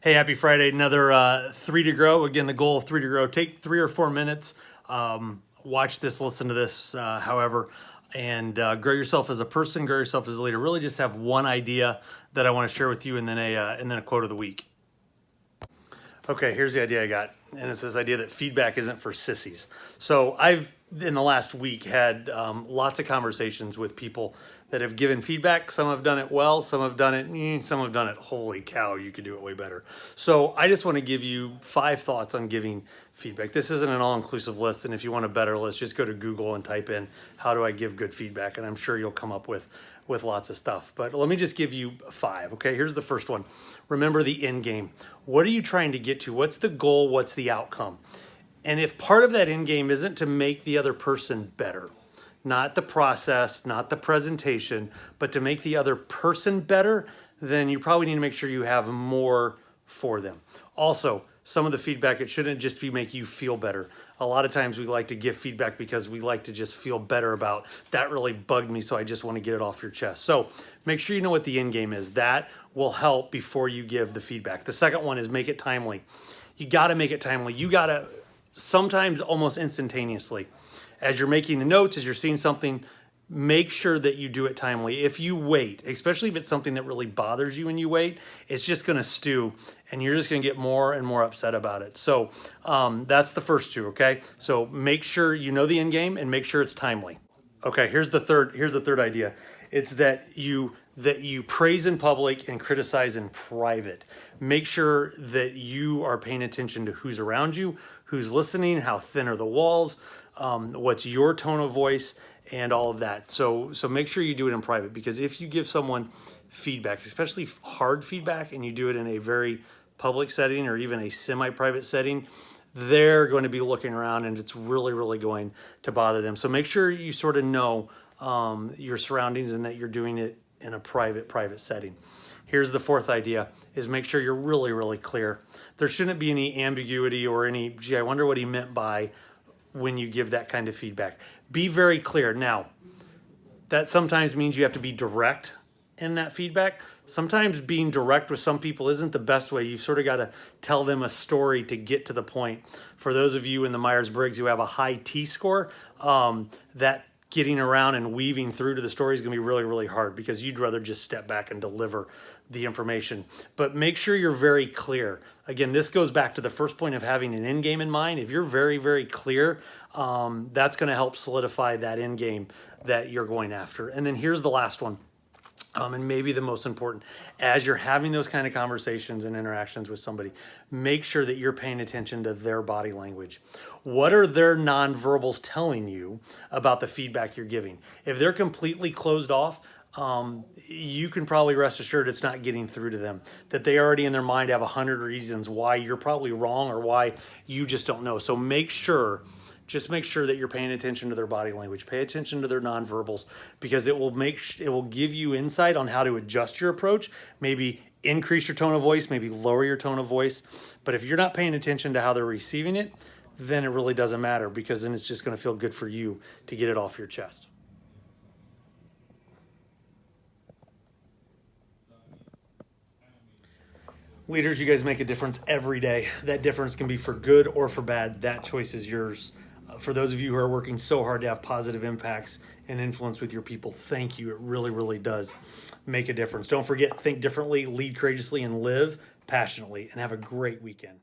Hey, happy Friday. Another 3 to grow. Again, the goal of 3 to grow, take 3 or 4 minutes, watch this, listen to this, however, and grow yourself as a person, grow yourself as a leader. Really just have one idea that I want to share with you and then a quote of the week. Okay, here's the idea I got. And it's this idea that feedback isn't for sissies. So I've, in the last week, had lots of conversations with people that have given feedback. Some have done it well, some have done it, some have done it, holy cow, you could do it way better. So I just want to give you 5 thoughts on giving feedback. This isn't an all-inclusive list, and if you want a better list, just go to Google and type in, how do I give good feedback? And I'm sure you'll come up with lots of stuff. But let me just give you 5, okay? Here's the first one. Remember the end game. What are you trying to get to? What's the goal? What's the outcome? And if part of that end game isn't to make the other person better, not the process, not the presentation, but to make the other person better, then you probably need to make sure you have more for them. Also, some of the feedback, it shouldn't just be make you feel better. A lot of times we like to give feedback because we like to just feel better about, that really bugged me, so I just want to get it off your chest. So make sure you know what the end game is. That will help before you give the feedback. The second one is make it timely. You got to make it timely. You got to, sometimes almost instantaneously. As you're making the notes, as you're seeing something, make sure that you do it timely. If you wait, especially if it's something that really bothers you and you wait, it's just going to stew and you're just going to get more and more upset about it. So that's the first 2, okay? So make sure you know the end game and make sure it's timely. Okay, here's the third idea. It's that you praise in public and criticize in private. Make sure that you are paying attention to who's around you, who's listening, how thin are the walls, what's your tone of voice, and all of that. So make sure you do it in private, because if you give someone feedback, especially hard feedback, and you do it in a very public setting or even a semi-private setting, they're going to be looking around and it's really, really going to bother them. So make sure you sort of know your surroundings and that you're doing it in a private setting. Here's the 4th idea, is make sure you're really, really clear. There shouldn't be any ambiguity or any, gee, I wonder what he meant by, when you give that kind of feedback. Be very clear. Now, that sometimes means you have to be direct in that feedback. Sometimes being direct with some people isn't the best way. You've sort of got to tell them a story to get to the point. For those of you in the Myers-Briggs who have a high T-score, that getting around and weaving through to the story is going to be really, really hard, because you'd rather just step back and deliver the information. But make sure you're very clear. Again, this goes back to the first point of having an end game in mind. If you're very, very clear, that's going to help solidify that end game that you're going after. And then here's the last one. And maybe the most important, as you're having those kind of conversations and interactions with somebody, make sure that you're paying attention to their body language. What are their nonverbals telling you about the feedback you're giving? If they're completely closed off, you can probably rest assured it's not getting through to them, that they already in their mind have 100 reasons why you're probably wrong or why you just don't know. So just make sure that you're paying attention to their body language. Pay attention to their nonverbals, because it will give you insight on how to adjust your approach. Maybe increase your tone of voice, maybe lower your tone of voice. But if you're not paying attention to how they're receiving it, then it really doesn't matter, because then it's just going to feel good for you to get it off your chest. Leaders, you guys make a difference every day. That difference can be for good or for bad. That choice is yours. For those of you who are working so hard to have positive impacts and influence with your people, thank you. It really, really does make a difference. Don't forget, think differently, lead courageously, and live passionately. And have a great weekend.